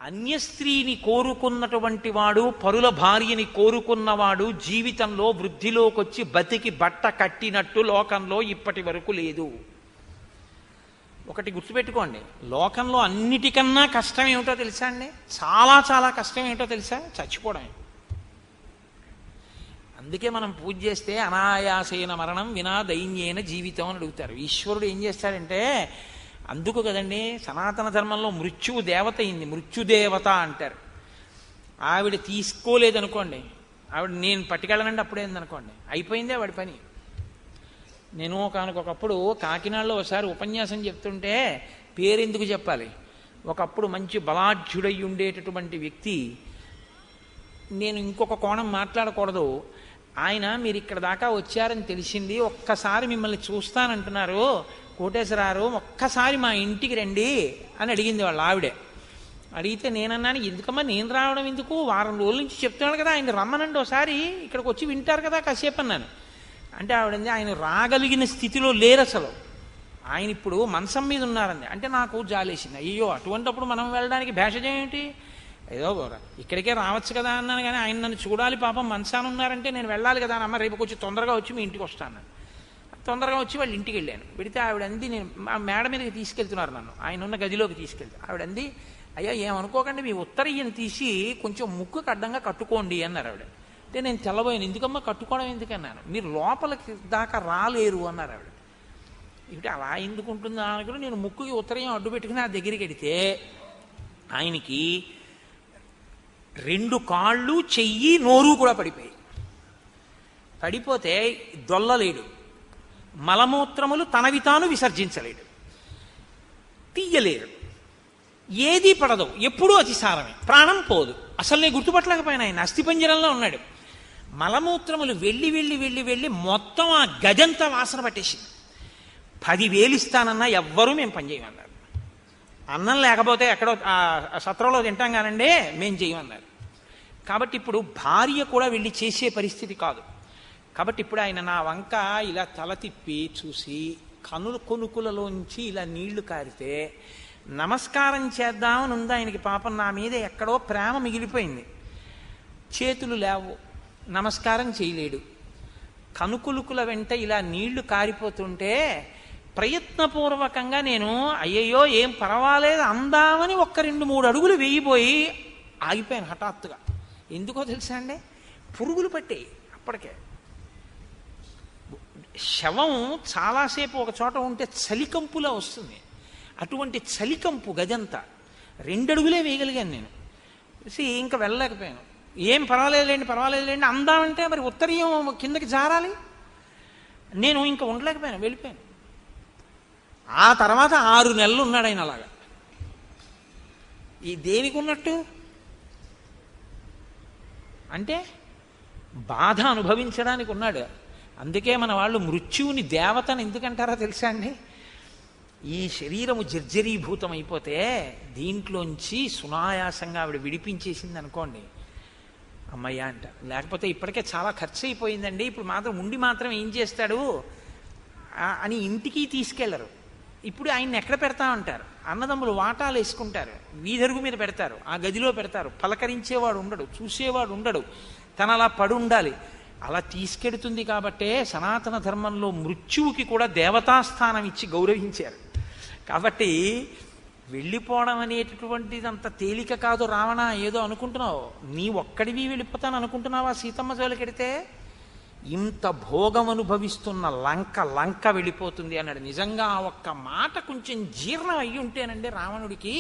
అన్య స్త్రీని కోరుకున్నటువంటి వాడు, పరుల భార్యని కోరుకున్నవాడు జీవితంలో వృద్ధిలోకొచ్చి బతికి బట్ట కట్టినట్టు లోకంలో ఇప్పటి వరకు లేదు. ఒకటి గుర్తుపెట్టుకోండి, లోకంలో అన్నిటికన్నా కష్టం ఏమిటో తెలుసా అండి? చాలా చాలా కష్టం ఏమిటో తెలుసా? చచ్చిపోవడమే. అందుకే మనం పూజ చేస్తే అనాయాసేన మరణం వినా దైన్యేన జీవితం అని అడుగుతారు. ఈశ్వరుడు ఏం చేస్తాడంటే, అందుకు కదండి సనాతన ధర్మంలో మృత్యువు దేవత అయింది, మృత్యుదేవత అంటారు. ఆవిడ తీసుకోలేదనుకోండి, ఆవిడ నేను పట్టుకెళ్ళనండి అప్పుడేందనుకోండి, అయిపోయిందే వాడి పని. నేను ఒకనకొకప్పుడు కాకినాడలో ఒకసారి ఉపన్యాసం చెప్తుంటే పేరెందుకు చెప్పాలి, ఒకప్పుడు మంచి బలాఢ్యుడై ఉండేటటువంటి వ్యక్తి, నేను ఇంకొక కోణం మాట్లాడకూడదు, ఆయన మీరు ఇక్కడ దాకా వచ్చారని తెలిసింది, ఒక్కసారి మిమ్మల్ని చూస్తానంటున్నారు కోటేశ్వరారు, ఒక్కసారి మా ఇంటికి రండి అని అడిగింది వాళ్ళ ఆవిడే. అడిగితే నేనన్నాను, ఎందుకమ్మా నేను రావడం ఎందుకు, వారం రోజుల నుంచి చెప్తున్నాడు కదా ఆయన రమ్మనండి ఒకసారి, ఇక్కడికి వచ్చి వింటారు కదా కాసేపు అన్నాను. అంటే ఆవిడంది, ఆయన రాగలిగిన స్థితిలో లేరు అసలు, ఆయన ఇప్పుడు మంచం మీద ఉన్నారండి. అంటే నాకు జాలేసింది, అయ్యో అటువంటిప్పుడు మనం వెళ్ళడానికి భేషజం ఏమిటి, ఏదో ఇక్కడికే రావచ్చు కదా అన్నాను. కానీ ఆయన నన్ను చూడాలి పాపం మంచాన ఉన్నారంటే నేను వెళ్ళాలి కదా అమ్మ, రేపు కొంచెం తొందరగా వచ్చి మీ ఇంటికి వస్తాను. తొందరగా వచ్చి వాళ్ళ ఇంటికి వెళ్ళాను. పెడితే ఆవిడంది, నేను మేడ మీదకి తీసుకెళ్తున్నారు నన్ను, ఆయన ఉన్న గదిలోకి తీసుకెళ్తాను. ఆవిడంది, అయ్యా ఏమనుకోకండి మీ ఉత్తరీయం తీసి కొంచెం ముక్కుకు అడ్డంగా కట్టుకోండి అన్నారు ఆవిడ. అంటే నేను తెల్లబోయాను, ఎందుకమ్మా కట్టుకోవడం ఎందుకన్నాను, మీరు లోపలికి దాకా రాలేరు అన్నారు ఆవిడ. ఇప్పుడు అలా ఎందుకు ఉంటుందా అనుకుని నేను ముక్కుకి ఉత్తరీయం అడ్డు పెట్టుకుని ఆ దగ్గరికి వెడితే ఆయనకి 2 కాళ్ళు చెయ్యి నోరు కూడా పడిపోయి, పడిపోతే దొల్లలేడు, మలమూత్రములు తనవి తాను విసర్జించలేడు, తీయలేరు, ఏదీ పడదు, ఎప్పుడూ అతిసారమే, ప్రాణం పోదు. అసలు నేను గుర్తుపట్టలేకపోయినా ఆయన అస్థిపంజరంలో ఉన్నాడు. మలమూత్రములు వెళ్ళి వెళ్ళి వెళ్ళి వెళ్ళి మొత్తం ఆ గదంతా వాసన పట్టేసింది. 10,000 ఇస్తానన్నా ఎవ్వరూ మేము పనిచేయమన్నారు. అన్నం లేకపోతే ఎక్కడో సత్రంలో తింటాం కానండి మేం చేయమన్నారు. కాబట్టి ఇప్పుడు భార్య కూడా వెళ్ళి చేసే పరిస్థితి కాదు. కాబట్టి ఇప్పుడు ఆయన నా వంక ఇలా తల తిప్పి చూసి కనుల కొనుకులలోంచి ఇలా నీళ్లు కారితే నమస్కారం చేద్దామని ఉంది ఆయనకి. పాపం నా మీద ఎక్కడో ప్రేమ మిగిలిపోయింది. చేతులు లేవు, నమస్కారం చేయలేడు. కనుకులుకుల వెంట ఇలా నీళ్లు కారిపోతుంటే ప్రయత్నపూర్వకంగా నేను అయ్యయ్యో ఏం పర్వాలేదు అందామని 1-2-3 అడుగులు వేయిపోయి ఆగిపోయాను హఠాత్తుగా. ఎందుకో తెలుసా అండి, పురుగులు పట్టాయి అప్పటికే. శవం చాలాసేపు ఒక చోట ఉంటే చలికంపులా వస్తుంది, అటువంటి చలికంపు గదంతా. 2 అడుగులే వేయగలిగాను నేను. ఇంకా వెళ్ళలేకపోయాను. ఏం పర్వాలేదులేండి అందామంటే మరి ఉత్తరీయం కిందకి జారాలి, నేను ఇంకా ఉండలేకపోయాను, వెళ్ళిపోయాను. ఆ తర్వాత 6 నెలలు ఉన్నాడు ఆయన అలాగా. ఈ దేనికి ఉన్నట్టు అంటే బాధ అనుభవించడానికి ఉన్నాడు. అందుకే మన వాళ్ళు మృత్యువుని దేవతను ఎందుకంటారో తెలుసా అండి, ఈ శరీరము జర్జరీభూతం అయిపోతే దీంట్లోంచి సునాయాసంగా ఆవిడ విడిపించేసింది అనుకోండి, అమ్మయ్య అంట. లేకపోతే ఇప్పటికే చాలా ఖర్చు అయిపోయిందండి, ఇప్పుడు మాత్రం ఉండి మాత్రం ఏం చేస్తాడు అని ఇంటికి తీసుకెళ్లరు. ఇప్పుడు ఆయన్ని ఎక్కడ పెడతామంటారు, అన్నదమ్ములు వాటాలు వేసుకుంటారు, వీధరుగు మీద పెడతారు, ఆ గదిలో పెడతారు. పలకరించేవాడు ఉండడు, చూసేవాడు ఉండడు, తన అలా పడి ఉండాలి. అలా తీసుకెడుతుంది కాబట్టే సనాతన ధర్మంలో మృత్యువుకి కూడా దేవతాస్థానం ఇచ్చి గౌరవించారు. కాబట్టి వెళ్ళిపోవడం అనేటటువంటిది అంత తేలిక కాదు. రావణ ఏదో అనుకుంటున్నావు, నీ ఒక్కడివి వెళ్ళిపోతాను అనుకుంటున్నావా? సీతమ్మ జోలికెడితే ఇంత భోగం అనుభవిస్తున్న లంక వెళ్ళిపోతుంది అన్నాడు. నిజంగా ఆ ఒక్క మాట కొంచెం జీర్ణం అయ్యి ఉంటేనండి రావణుడికి,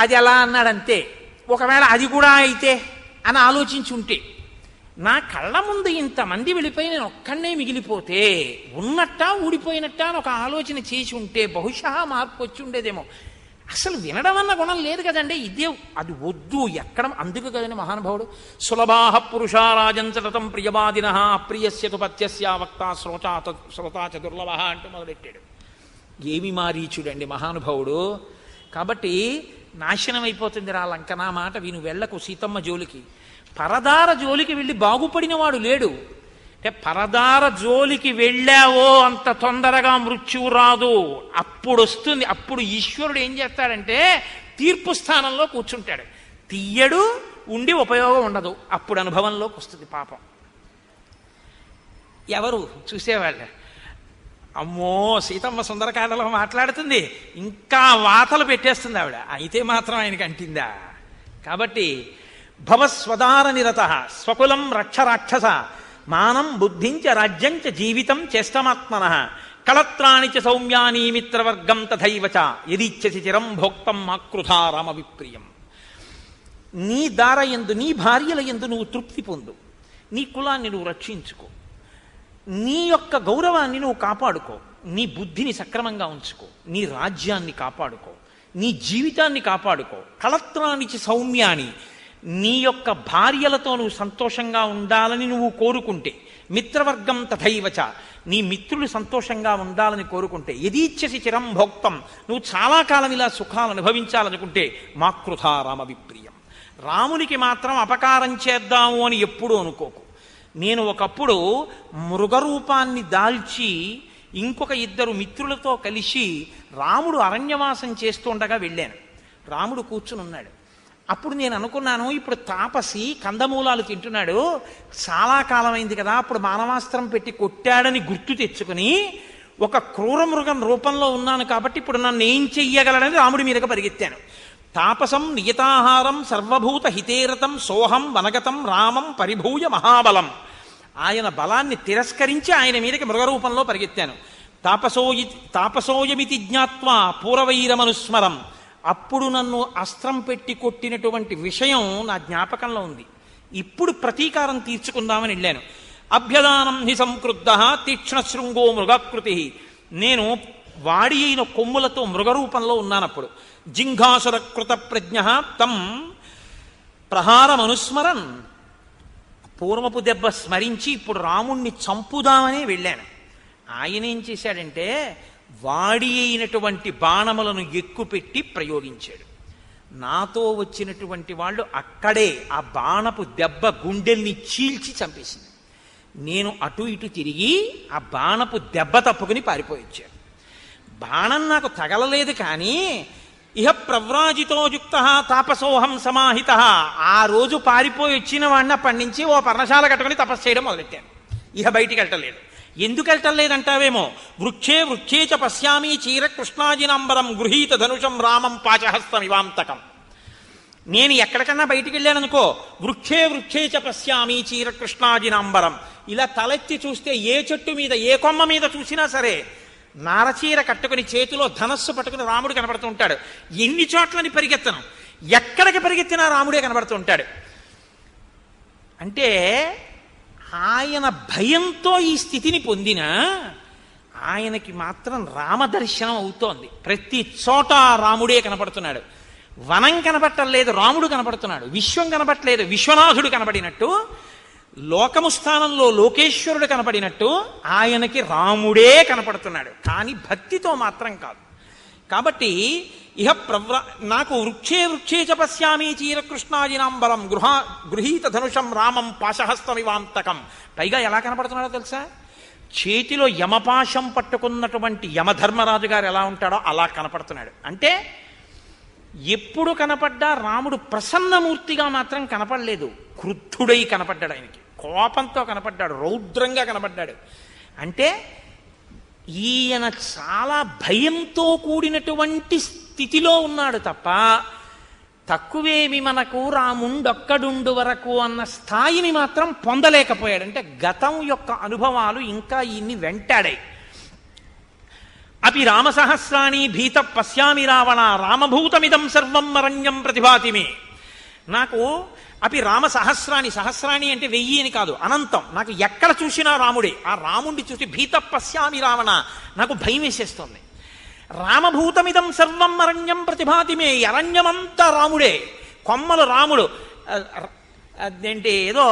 అది ఎలా అన్నాడంతే, ఒకవేళ అది కూడా అయితే అని ఆలోచించి ఉంటే, నా కళ్ళ ముందు ఇంతమంది వెళ్ళిపోయి నేను ఒక్కడే మిగిలిపోతే ఉన్నట్టా ఊడిపోయినట్టా అని ఒక ఆలోచన చేసి ఉంటే బహుశా మార్పు వచ్చి ఉండేదేమో. అసలు వినడం అన్న గుణం లేదు కదండి, ఇదే అది వద్దు ఎక్కడ. అందుకు కదండి మహానుభావుడు సులభాహ పురుషారాజంచతం ప్రియవాదిన అప్రియస్యతు పత్యస్య వక్త శ్రోతా చదుర్లభ అంటూ మొదలెట్టాడు. ఏమి మారీచుడండి మహానుభావుడు. కాబట్టి నాశనం అయిపోతుంది రా లంక, నా మాట విను, వెళ్ళకు సీతమ్మ జోలికి. పరదార జోలికి వెళ్ళి బాగుపడిన వాడు లేడు. అంటే పరదార జోలికి వెళ్ళావో అంత తొందరగా మృత్యువు రాదు. అప్పుడు వస్తుంది. అప్పుడు ఈశ్వరుడు ఏం చేస్తాడంటే తీర్పు స్థానంలో కూర్చుంటాడు. తీయడు, ఉండి ఉపయోగం ఉండదు. అప్పుడు అనుభవంలోకి వస్తుంది పాపం. ఎవరు చూసేవాళ్ళు, అమ్మో సీతమ్మ సుందరకాండలో మాట్లాడుతుంది, ఇంకా వాతలు పెట్టేస్తుంది ఆవిడ, అయితే మాత్రం ఆయనకి అంటిందా? కాబట్టి భవస్వదార నిరత స్వకులం రక్ష రాక్షస మానం బుద్ధించ రాజ్యంచ జీవితం చేష్టమాత్మన కళత్రాణి చ సౌమ్యాని మిత్రవర్గం తథైవ చ యదిచ్ఛసి చిరం భోక్తం మాకృధా రామ విప్రియం. నీ దారయందు, నీ భార్యల యందు నువ్వు తృప్తి పొందు, నీ కులాన్ని నువ్వు రక్షించుకో, నీ యొక్క గౌరవాన్ని నువ్వు కాపాడుకో, నీ బుద్ధిని సక్రమంగా ఉంచుకో, నీ రాజ్యాన్ని కాపాడుకో, నీ జీవితాన్ని కాపాడుకో. కళత్రానిచి సౌమ్యాని, నీ యొక్క భార్యలతో నువ్వు సంతోషంగా ఉండాలని నువ్వు కోరుకుంటే, మిత్రవర్గం తథైవచ, నీ మిత్రులు సంతోషంగా ఉండాలని కోరుకుంటే, యదీచ్ఛసి చిరం భోక్తం, నువ్వు చాలా కాలం ఇలా సుఖాలు అనుభవించాలనుకుంటే, మాకృధా రామ విప్రియం, రామునికి మాత్రం అపకారం చేద్దాము అని ఎప్పుడూ అనుకోకు. నేను ఒకప్పుడు మృగరూపాన్ని దాల్చి ఇంకొక ఇద్దరు మిత్రులతో కలిసి రాముడు అరణ్యవాసం చేస్తుండగా వెళ్ళాను. రాముడు కూర్చుని ఉన్నాడు. అప్పుడు నేను అనుకున్నాను, ఇప్పుడు తాపసి కందమూలాలు తింటున్నాడు, చాలా కాలమైంది కదా, అప్పుడు మానవాస్త్రం పెట్టి కొట్టాడని గుర్తు తెచ్చుకుని ఒక క్రూర మృగం రూపంలో ఉన్నాను కాబట్టి ఇప్పుడు నన్ను ఏం చెయ్యగలడని రాముడి మీదకి పరిగెత్తాను. తాపసం నియతాహారం సర్వభూత హితేరతం సోహం వనగతం రామం పరిభూయ మహాబలం. ఆయన బలాన్ని తిరస్కరించి ఆయన మీదకి మృగరూపంలో పరిగెత్తాను. తాపసోయమితి జ్ఞాత్వా పూర్వవైరమనుస్మరం. అప్పుడు నన్ను అస్త్రం పెట్టి కొట్టినటువంటి విషయం నా జ్ఞాపకంలో ఉంది. ఇప్పుడు ప్రతీకారం తీర్చుకుందామని వెళ్ళాను. అభ్యదానం హి సంక్రుద్ధ తీక్ష్ణశృంగో మృగాకృతి. నేను వాడి అయిన కొమ్ములతో మృగరూపంలో ఉన్నానప్పుడు. జింఘాసుర కృత ప్రజ్ఞ తం ప్రహారమనుస్మరన్. పూర్వపు దెబ్బ స్మరించి ఇప్పుడు రాముణ్ణి చంపుదామని వెళ్ళాను. ఆయన ఏం చేశాడంటే వాడి అయినటువంటి బాణములను ఎక్కుపెట్టి ప్రయోగించాడు. నాతో వచ్చినటువంటి వాళ్ళు అక్కడే ఆ బాణపు దెబ్బ గుండెల్ని చీల్చి చంపేసింది. నేను అటు ఇటు తిరిగి ఆ బాణపు దెబ్బ తప్పుకుని పారిపోయించాను. బాణం నాకు తగలలేదు, కానీ ఇహ ప్రవ్రాజితో యుక్త తాపసోహం సమాహిత. ఆ రోజు పారిపోయి వచ్చిన వాడిని అప్పటి నుంచి ఓ పర్ణశాల కట్టుకుని తపస్సు చేయడం మొదలెట్టాను. ఇహ బయటికి వెళ్ళలేదు. ఎందుకు వెళ్ళలేదంటావేమో, వృక్షే వృక్షే చ పశ్యామి చీర కృష్ణాజినాంబరం గృహీత ధనుషం రామం పాచహస్తమివాంతకం. నేను ఎక్కడికన్నా బయటికి వెళ్ళాననుకో, వృక్షే వృక్షే చ పశ్యామి చీర కృష్ణాజినాంబరం, ఇలా తలెత్తి చూస్తే ఏ చెట్టు మీద ఏ కొమ్మ మీద చూసినా సరే నారచీర కట్టుకుని చేతిలో ధనస్సు పట్టుకుని రాముడు కనబడుతూ ఉంటాడు. ఎన్ని చోట్లని పరిగెత్తను, ఎక్కడికి పరిగెత్తినా రాముడే కనబడుతూ ఉంటాడు. అంటే ఆయన భయంతో ఈ స్థితిని పొందిన ఆయనకి మాత్రం రామదర్శనం అవుతోంది. ప్రతి చోట రాముడే కనపడుతున్నాడు. వనం కనపట్టలేదు, రాముడు కనపడుతున్నాడు. విశ్వం కనపట్టలేదు, విశ్వనాథుడు కనపడినట్టు. లోకము స్థానంలో లోకేశ్వరుడు కనపడినట్టు ఆయనకి రాముడే కనపడుతున్నాడు. కానీ భక్తితో మాత్రం కాదు. కాబట్టి ఇహ నాకు వృక్షే వృక్షే చ పశ్యామి చీరకృష్ణాజినాంబరం గృహీత ధనుషం రామం పాశహస్తమివాంతకం. పైగా ఎలా కనపడుతున్నాడో తెలుసా? చేతిలో యమపాశం పట్టుకున్నటువంటి యమధర్మరాజు గారు ఎలా ఉంటాడో అలా కనపడుతున్నాడు. అంటే ఎప్పుడు కనపడ్డా రాముడు ప్రసన్నమూర్తిగా మాత్రం కనపడలేదు, క్రుద్ధుడై కనపడ్డాడు. ఆయనకి కోపంతో కనపడ్డాడు, రౌద్రంగా కనపడ్డాడు. అంటే ఈయన చాలా భయంతో కూడినటువంటి స్థితిలో ఉన్నాడు తప్ప తక్కువేమి మనకు రాముండొక్కడుండు వరకు అన్న స్థాయిని మాత్రం పొందలేకపోయాడు. అంటే గతం యొక్క అనుభవాలు ఇంకా ఈయన్ని వెంటాడాయి. అపి రామసహస్రాణి భీత పశ్యామి రావణ రామభూతమిదం సర్వం అరణ్యం ప్రతిభాతిమే. నాకు అపి రామ సహస్రాణి, సహస్రాణి అంటే 1000 అని కాదు, అనంతం. నాకు ఎక్కడ చూసినా రాముడే. ఆ రాముడిని చూసి భీత పశ్యామి రావణ, నాకు భయం వేసేస్తుంది. రామభూతమిదం సర్వం అరణ్యం ప్రతిభాతిమే, అరణ్యమంతా రాముడే, కొమ్మలు రాముడు. అదేంటి ఏదో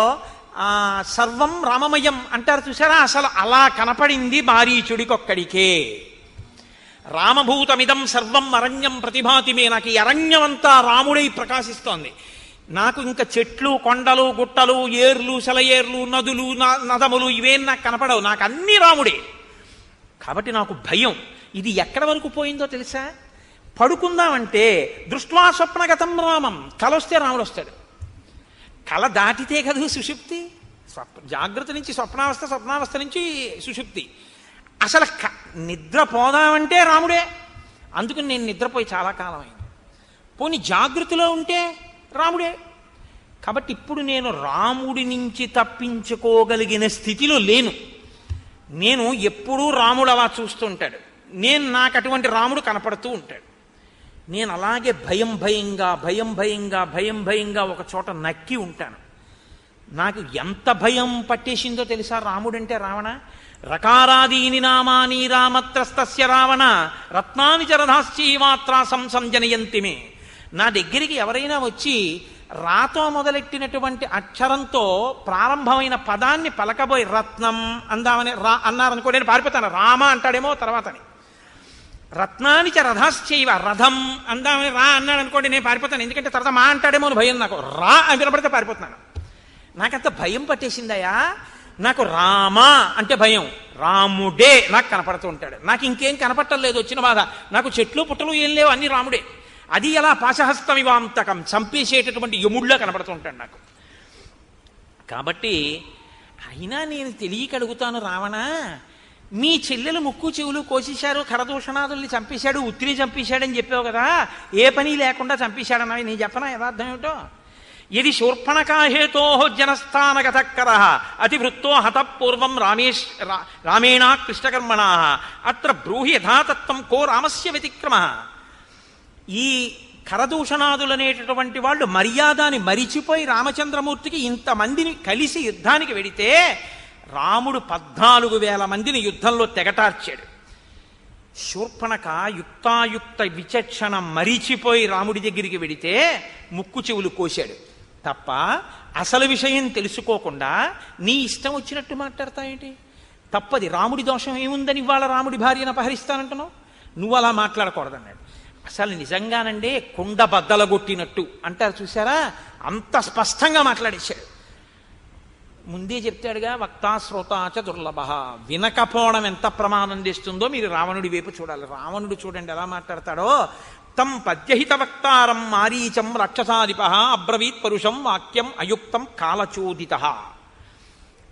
సర్వం రామమయం అంటారు చూసారా, అసలు అలా కనపడింది మారీచుడికొక్కడికే. రామభూతమిదం సర్వం అరణ్యం ప్రతిభాతిమే, నాకు ఈ అరణ్యమంతా రాముడై ప్రకాశిస్తోంది. నాకు ఇంకా చెట్లు, కొండలు, గుట్టలు, ఏర్లు, సెలయేర్లు, నదులు, నదములు ఇవేం నాకు కనపడవు. నాకు అన్నీ రాముడే. కాబట్టి నాకు భయం. ఇది ఎక్కడి వరకు పోయిందో తెలుసా? పడుకుందామంటే దృష్ట్వా స్వప్నగతం రామం, కల వస్తే రాముడు వస్తాడు. కల దాటితే కదా సుషుప్తి. జాగ్రత్త నుంచి స్వప్నావస్థ, స్వప్నావస్థ నుంచి సుషుప్తి. అసలు నిద్రపోదామంటే రాముడే. అందుకని నేను నిద్రపోయి చాలా కాలం అయింది. పోనీ జాగృతిలో ఉంటే రాముడే. కాబట్టి ఇప్పుడు నేను రాముడి నుంచి తప్పించుకోగలిగిన స్థితిలో లేను. నేను ఎప్పుడూ రాముడు అలా చూస్తుంటాడు, నాకు అటువంటి రాముడు కనపడుతూ ఉంటాడు. నేను అలాగే భయం భయంగా ఒక చోట నక్కి ఉంటాను. నాకు ఎంత భయం పట్టేసిందో తెలుసా రాముడంటే? రావణ రకారాదీని నామాని రామత్రస్తస్య రావణ రత్నాని చరధాశ్చీమాత్రా సంసంజనయంతిమే. నా దగ్గరికి ఎవరైనా వచ్చి రాతో మొదలెట్టినటువంటి అక్షరంతో ప్రారంభమైన పదాన్ని పలకబోయి రత్నం అందామని అన్నారనుకో, నేను పారిపోతాను. రామ అంటాడేమో తర్వాతని. రత్నానిచ రథశ్చైవ, రథం అందామని రా అన్నాడు అనుకోండి, నేను పారిపోతాను. ఎందుకంటే తర్వాత మా అంటాడేమో అని భయం. నాకు రా అని వినపడితే పారిపోతున్నాను. నాకంత భయం పట్టేసిందయా. నాకు రామ అంటే భయం, రాముడే నాకు కనపడుతూ ఉంటాడు. నాకు ఇంకేం కనపట్టలేదు. వచ్చిన బాధ నాకు చెట్లు పుట్టలు ఏం లేవు, అన్ని రాముడే. అది ఎలా పాశహస్తమివాంతకం, చంపేసేటటువంటి యముడిలా కనపడుతూ ఉంటాడు నాకు. కాబట్టి అయినా నేను తెలియక అడుగుతాను, రావణ మీ చెల్లెలు ముక్కు చెవులు కోసేశారు, ఖరదూషణాదుల్ని చంపేశాడు, ఉత్తిని చంపేశాడని చెప్పావు కదా, ఏ పని లేకుండా చంపేశాడన్నవి నేను చెప్పనా యథార్థం ఏమిటో? యది శూర్పణకాహేతో జనస్థానగతకర అతివృత్తో హతపూర్వం రామేణ కృష్ణకర్మణ అత్ర బ్రూహి యథాతత్వం కో రామస్య వ్యతిక్రమ. ఈ ఖరదూషణాదులనేటటువంటి వాళ్ళు మర్యాదని మరిచిపోయి రామచంద్రమూర్తికి ఇంతమందిని కలిసి యుద్ధానికి వెడితే రాముడు 14,000 మందిని యుద్ధంలో తెగటార్చాడు. శూర్పణక యుక్తాయుక్త విచక్షణ మరిచిపోయి రాముడి దగ్గరికి వెడితే ముక్కు చెవులు కోశాడు తప్ప అసలు విషయం తెలుసుకోకుండా నీ ఇష్టం వచ్చినట్టు మాట్లాడతావేంటి? తప్పది. రాముడి దోషం ఏముందని ఇవాళ రాముడి భార్యను అపహరిస్తానంటున్నావు? నువ్వు అలా మాట్లాడకూడదన్నాడు. అసలు నిజంగానండే కుండ బద్దలగొట్టినట్టు అంటారు చూసారా, అంత స్పష్టంగా మాట్లాడేశాడు. ముందే చెప్తాడుగా, వక్తా శ్రోతాచ దుర్లభ. వినకపోవడం ఎంత ప్రమాదం తెస్తుందో మీరు రావణుడి వైపు చూడాలి. రావణుడు చూడండి ఎలా మాట్లాడతాడో. తం పద్యహిత వక్తారం మారీచం రాక్షసాధిప అబ్రవీత్ పరుషం వాక్యం అయుక్తం కాలచోదిత.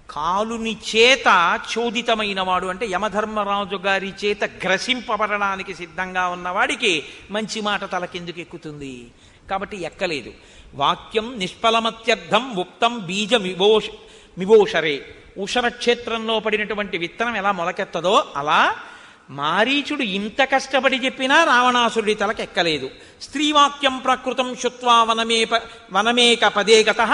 కాలుని చేత చోదితమైన వాడు అంటే యమధర్మరాజు గారి చేత గ్రసింపబడడానికి సిద్ధంగా ఉన్నవాడికి మంచి మాట తలకెందుకు ఎక్కుతుంది? కాబట్టి ఎక్కలేదు. వాక్యం నిష్ఫలమత్యర్థం ఉక్తం బీజ మివోషరే. ఉషర క్షేత్రంలో పడినటువంటి విత్తనం ఎలా మొలకెత్తదో అలా మారీచుడు ఇంత కష్టపడి చెప్పినా రావణాసురుడి తలకెక్కలేదు. స్త్రీవాక్యం ప్రకృతం శుత్వా వనమేక పదే గతః.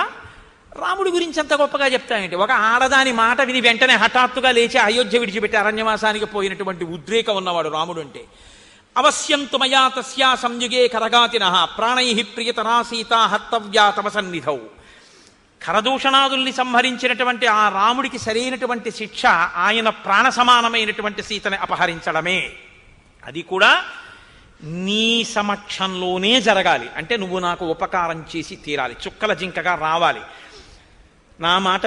రాముడి గురించి అంత గొప్పగా చెప్తామేంటి? ఒక ఆడదాని మాట విని వెంటనే హఠాత్తుగా లేచి అయోధ్య విడిచిపెట్టి అరణ్యవాసానికి పోయినటువంటి ఉద్రేకం ఉన్నవాడు రాముడు అంటే. అవశ్యంతు మయా తస్యా సంయుగే కరగాతినః ప్రాణైః ప్రియతరా సీతా హర్తవ్యా తవ సన్నిధౌ. ఖరదూషణాదుల్ని సంహరించినటువంటి ఆ రాముడికి సరైనటువంటి శిక్ష ఆయన ప్రాణ సమానమైనటువంటి సీతని అపహరించడమే. అది కూడా నీ సమక్షంలోనే జరగాలి. అంటే నువ్వు నాకు ఉపకారం చేసి తీరాలి, చుక్కల జింకగా రావాలి. నా మాట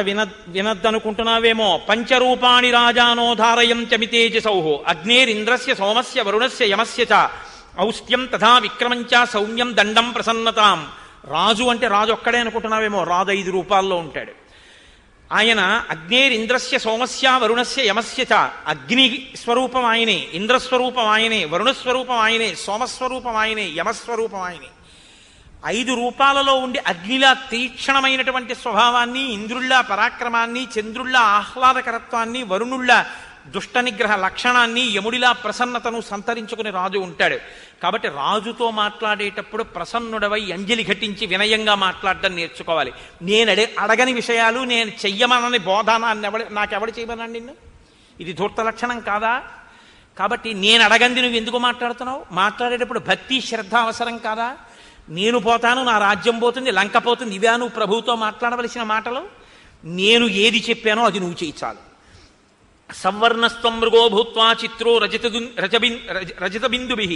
వినద్దనుకుంటున్నావేమో. పంచరూపాణి రాజానో ధారయం చమితేజసౌః అగ్నేరింద్రస్య సోమస్య వరుణస్య యమస్య చ ఔష్ట్యం తథా విక్రమంచ సౌమ్యం దండం ప్రసన్నతాం. రాజు అంటే రాజు ఒక్కడే అనుకుంటున్నావేమో. రాజు 5 రూపాల్లో ఉంటాడు. ఆయన అగ్నేరింద్రస్య సోమస్య వరుణస్య యమస్య చ. అగ్ని స్వరూపం ఆయనే, ఇంద్రస్వరూపం ఆయనే, వరుణస్వరూపం ఆయనే, సోమస్వరూపం ఆయనే, యమస్వరూపం ఆయనే. 5 రూపాలలో ఉండి అగ్నిలా తీక్షణమైనటువంటి స్వభావాన్ని, ఇంద్రుళ్ళ పరాక్రమాన్ని, చంద్రుళ్ళ ఆహ్లాదకరత్వాన్ని, వరుణుళ్ళ దుష్ట నిగ్రహ లక్షణాన్ని, యముడిలా ప్రసన్నతను సంతరించుకుని రాజు ఉంటాడు. కాబట్టి రాజుతో మాట్లాడేటప్పుడు ప్రసన్నుడవై అంజలి ఘటించి వినయంగా మాట్లాడడం నేర్చుకోవాలి. నేను అడగని విషయాలు నేను చెయ్యమనని బోధానాన్ని నాకెవడు చేయమనండి నిన్ను? ఇది ధూర్త లక్షణం కాదా? కాబట్టి నేను అడగంది నువ్వు ఎందుకు మాట్లాడుతున్నావు? మాట్లాడేటప్పుడు భక్తి శ్రద్ధ అవసరం కాదా? నేను పోతాను, నా రాజ్యం పోతుంది, లంక పోతుంది, ఇవే నువ్వు ప్రభువుతో మాట్లాడవలసిన మాటలు? నేను ఏది చెప్పానో అది నువ్వు చేయి చాలు. సంవర్ణస్త్వం మృగో భూత్వా చిత్రో రజతబిందుభిః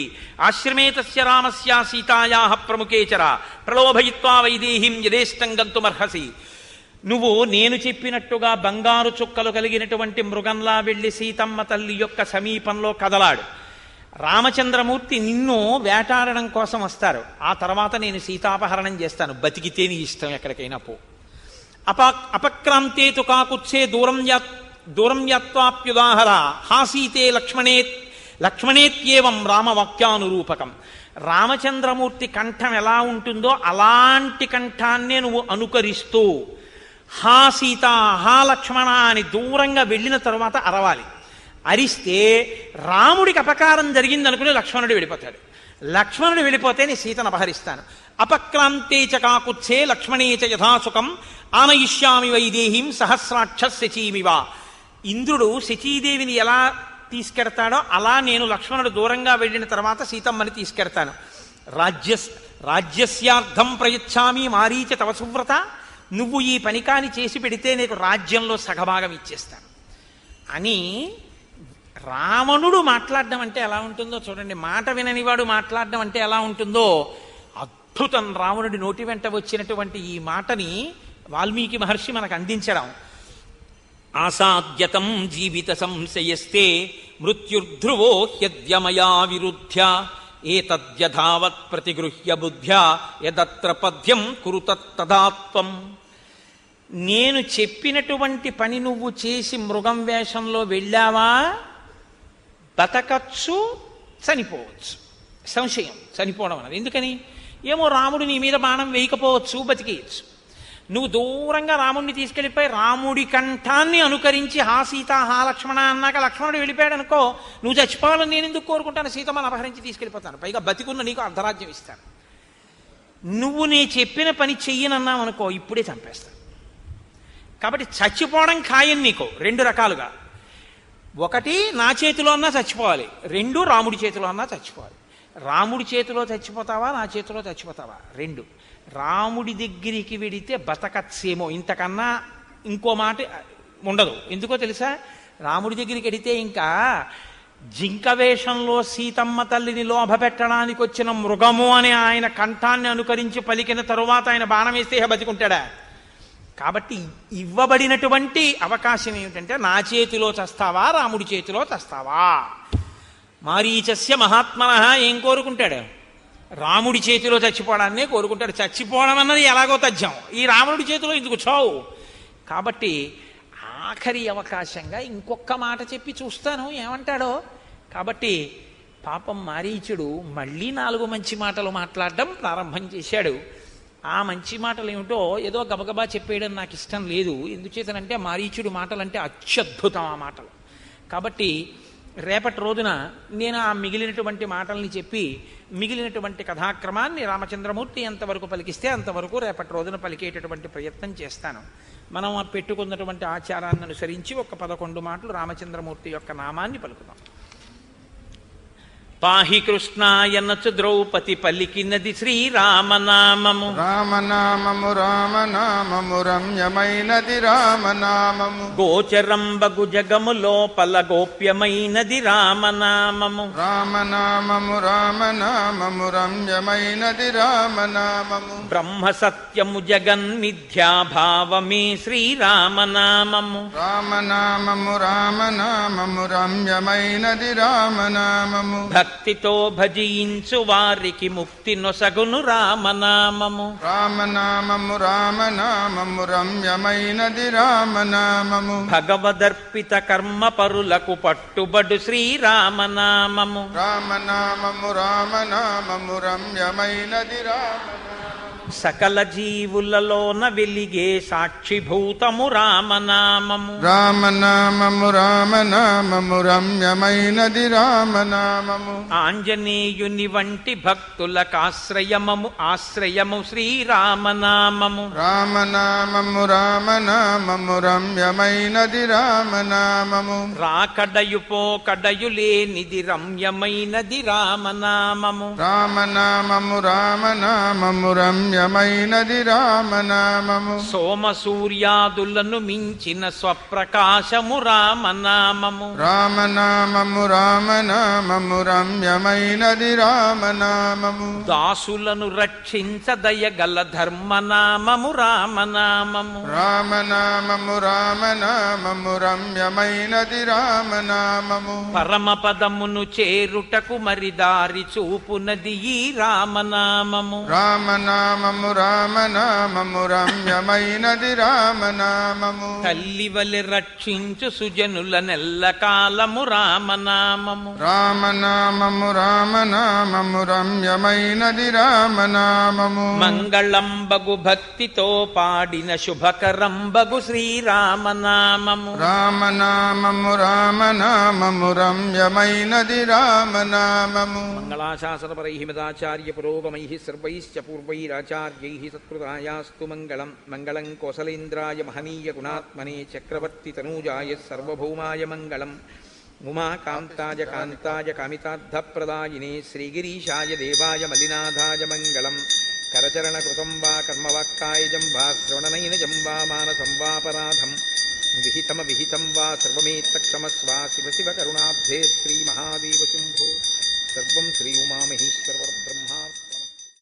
ఆశ్రమే తస్య రామస్య సీతాయాః ప్రముఖే చర ప్రలోభయిత్వా వైదేహీం యదేష్టం గంతుమర్హసి. నువ్వు నేను చెప్పినట్టుగా బంగారు చుక్కలు కలిగినటువంటి మృగంలా వెళ్ళి సీతమ్మ తల్లి యొక్క సమీపంలో కదలాడు. రామచంద్రమూర్తి నిన్ను వేటాడడం కోసం వస్తారు. ఆ తర్వాత నేను సీతాపహరణం చేస్తాను. బతికితే నీ ఇష్టం, ఎక్కడికైనా పో. అపక్రాంతే తు కాకుత్సే దూరం యాత్వాప్యుదాహర హాసీతే లక్ష్మణేత్యేవం రామవాక్యానురూపకం. రామచంద్రమూర్తి కంఠం ఎలా ఉంటుందో అలాంటి కంఠాన్నే నువ్వు అనుకరిస్తూ హా సీత హా లక్ష్మణ అని దూరంగా వెళ్ళిన తరువాత అరవాలి. అరిస్తే రాముడికి అపకారం జరిగిందనుకుని లక్ష్మణుడు వెళ్ళిపోతాడు. లక్ష్మణుడు వెళ్ళిపోతే నీ సీతను అపహరిస్తాను. అపక్రాంతే చ కాకుత్సే లక్ష్మణే చ యథాసుఖం ఆనయిష్యామి వైదేహీం సహస్రాక్ష శచీమివా. ఇంద్రుడు శచీదేవిని ఎలా తీసుకెడతాడో అలా నేను లక్ష్మణుడు దూరంగా వెళ్ళిన తర్వాత సీతమ్మని తీసుకెడతాను. రాజ్యస్యార్థం ప్రయచ్చామి మారీచ తవ సువ్రత. నువ్వు ఈ పనికాని చేసి పెడితే నీకు రాజ్యంలో సగభాగం ఇచ్చేస్తాను అని రావణుడు మాట్లాడడం అంటే ఎలా ఉంటుందో చూడండి. మాట విననివాడు మాట్లాడడం అంటే ఎలా ఉంటుందో అద్భుతం. రావణుడి నోటి వెంట వచ్చినటువంటి ఈ మాటని వాల్మీకి మహర్షి మనకు అందించడం. ఆసాద్యతం జీవిత సంశయస్తే మృత్యుర్ధ్రువో హ్యద్యమయా విరుధ్య ఏతద్యథావత్ ప్రతిగృహ్య బుద్ధ్యా యదత్ర పద్యం కురుతత్తదాత్వం. నేను చెప్పినటువంటి పని నువ్వు చేసి మృగం వేషంలో వెళ్ళావా, బతకచ్చు, చనిపోవచ్చు. సంశయం చనిపోవడం అన్నది. ఎందుకని? ఏమో రాముడు నీ మీద బాణం వేయకపోవచ్చు, బతికేయచ్చు. నువ్వు దూరంగా రాముడిని తీసుకెళ్ళిపోయి రాముడి కంఠాన్ని అనుకరించి హా సీత హా లక్ష్మణ అన్నాక లక్ష్మణుడు వెళ్ళిపోయాడు అనుకో, నువ్వు చచ్చిపోవాలని నేను ఎందుకు కోరుకుంటాను? సీతమ్మని అపహరించి తీసుకెళ్ళిపోతాను, పైగా బతికున్న నీకు అర్ధరాజ్యం ఇస్తాను. నువ్వు నీ చెప్పిన పని చెయ్యనన్నావు అనుకో, ఇప్పుడే చంపేస్తాను. కాబట్టి చచ్చిపోవడం ఖాయం నీకు రెండు రకాలుగా. ఒకటి నా చేతిలో అన్నా చచ్చిపోవాలి, రెండు రాముడి చేతిలో అన్నా చచ్చిపోవాలి. రాముడి చేతిలో చచ్చిపోతావా, నా చేతిలో చచ్చిపోతావా? రెండు. రాముడి దగ్గరికి వెడితే బతకచ్చేమో, ఇంతకన్నా ఇంకో మాట ఉండదు. ఎందుకో తెలుసా? రాముడి దగ్గరికి వెడితే ఇంకా జింక వేషంలో సీతమ్మ తల్లిని లోభ పెట్టడానికి వచ్చిన మృగము అని ఆయన కంఠాన్ని అనుకరించి పలికిన తరువాత ఆయన బాణం వేస్తే బతికుంటాడా? కాబట్టి ఇవ్వబడినటువంటి అవకాశం ఏమిటంటే నా చేతిలో చస్తావా, రాముడి చేతిలో చస్తావా. మారీచస్య మహాత్మనః ఏం కోరుకుంటాడు? రాముడి చేతిలో చచ్చిపోవడాన్నే కోరుకుంటాడు. చచ్చిపోవడం అన్నది ఎలాగో తథ్యం, ఈ రావణుడి చేతిలో ఎందుకు చావు? కాబట్టి ఆఖరి అవకాశంగా ఇంకొక మాట చెప్పి చూస్తాను ఏమంటాడో. కాబట్టి పాపం మారీచుడు మళ్ళీ 4 మంచి మాటలు మాట్లాడడం ప్రారంభం చేశాడు. ఆ మంచి మాటలు ఏమిటో ఏదో గబగబా చెప్పేయడం నాకు ఇష్టం లేదు. ఎందుచేతనంటే మారీచుడు మాటలంటే అత్యద్భుతం ఆ మాటలు. కాబట్టి రేపటి రోజున నేను ఆ మిగిలినటువంటి మాటల్ని చెప్పి మిగిలినటువంటి కథాక్రమాన్ని రామచంద్రమూర్తి ఎంతవరకు పలికిస్తే అంతవరకు రేపటి రోజున పలికేటటువంటి ప్రయత్నం చేస్తాను. మనం పెట్టుకున్నటువంటి ఆచారాన్ని అనుసరించి ఒక 11 మాటలు రామచంద్రమూర్తి యొక్క నామాన్ని పలుకుదాం. పాహి కృష్ణాయనచు ద్రౌపది పలికినది శ్రీరామనామము. రామనామము రామనామము రమ్యమైనది రామనామము. గోచరంబగు జగము లోపల గోప్యమైనది రామనామము. రామనామము రామనామము రమ్యమైనది రామనామము. బ్రహ్మ సత్యము జగన్మిథ్యాభావమే శ్రీరామనామము. రామనామము రామనామము రమ్యమైనది రామనామము. భక్తితో భజించు వారికి ముక్తి నొసగును రామనామము. రామనామము రామనామము రమ్యమైనది రామనామము. భగవదర్పిత కర్మ పరులకు పట్టుబడు శ్రీరామనామము. రామనామము రామనామము రమ్యమైనది రామనామము. సకల జీవులలోన వెలిగే సాక్షిభూతము రామనామము. రామనామము రామనామము రమ్యమైనది రామనామము. ఆంజనేయుని వంటి భక్తులకు ఆశ్రయము శ్రీరామనామము. రామనామము రామనామము రమ్యమైనది రామనామము. రాకడయు పోకడయు లేనిది రమ్యమైనది రామనామము. రామనామము రామనామము రమ్యమైనది రమ్యమైనది రామనామము. సోమ సూర్యాదులను మించిన స్వప్రకాశము రామనామము. రామనామము రామనామము రమ్యమైనది రామనామము. దాసులను రక్షించ దయగల ధర్మనామము రామనామము. రామనామము రామనామము రమ్యమైనది రామనామము. పరమపదమును చేరుటకు మరి దారి చూపునది ఈ రామనామము. రామనామము రామనామము రమ్యమైనది రామనామము. తల్లివలె రక్షించు సుజనుల నెల్ల కాలము రామనామము. రామనామము రామనామము రమ్యమైనది రామనామము. మంగళంబగు భక్తితో పాడిన శుభకరంబగు శ్రీరామనామము. రామనామము రామనామము రమ్యమైనది రామనామము. మంగళాశాసనపరై మదాచార్య పురోగమై సర్వైశ్చ పూర్వైరాచార్యై సత్కృతాయాస్తు మంగళం. మంగళం కోసలేంద్రాయ మహనీయ గుణాత్మనే చక్రవర్తి తనూజాయ సర్వభౌమాయ మంగళం. ఉమాకాంతాయ కాంతాయ కామితార్థప్రదాయినే శ్రీగిరీశాయ దేవాయ మలినాథాయ మంగళం. కరచరణకృతం వా కర్మవాక్కాయజం వా శ్రవణనైనజం వా మానసం వాపరాధం విహితం వా సర్వమేత్తక్షమస్వ. శివ శివ కరుణాబ్ధే శ్రీమహాదేవ శంభో. సర్వం శ్రీ ఉమామహేశ్వర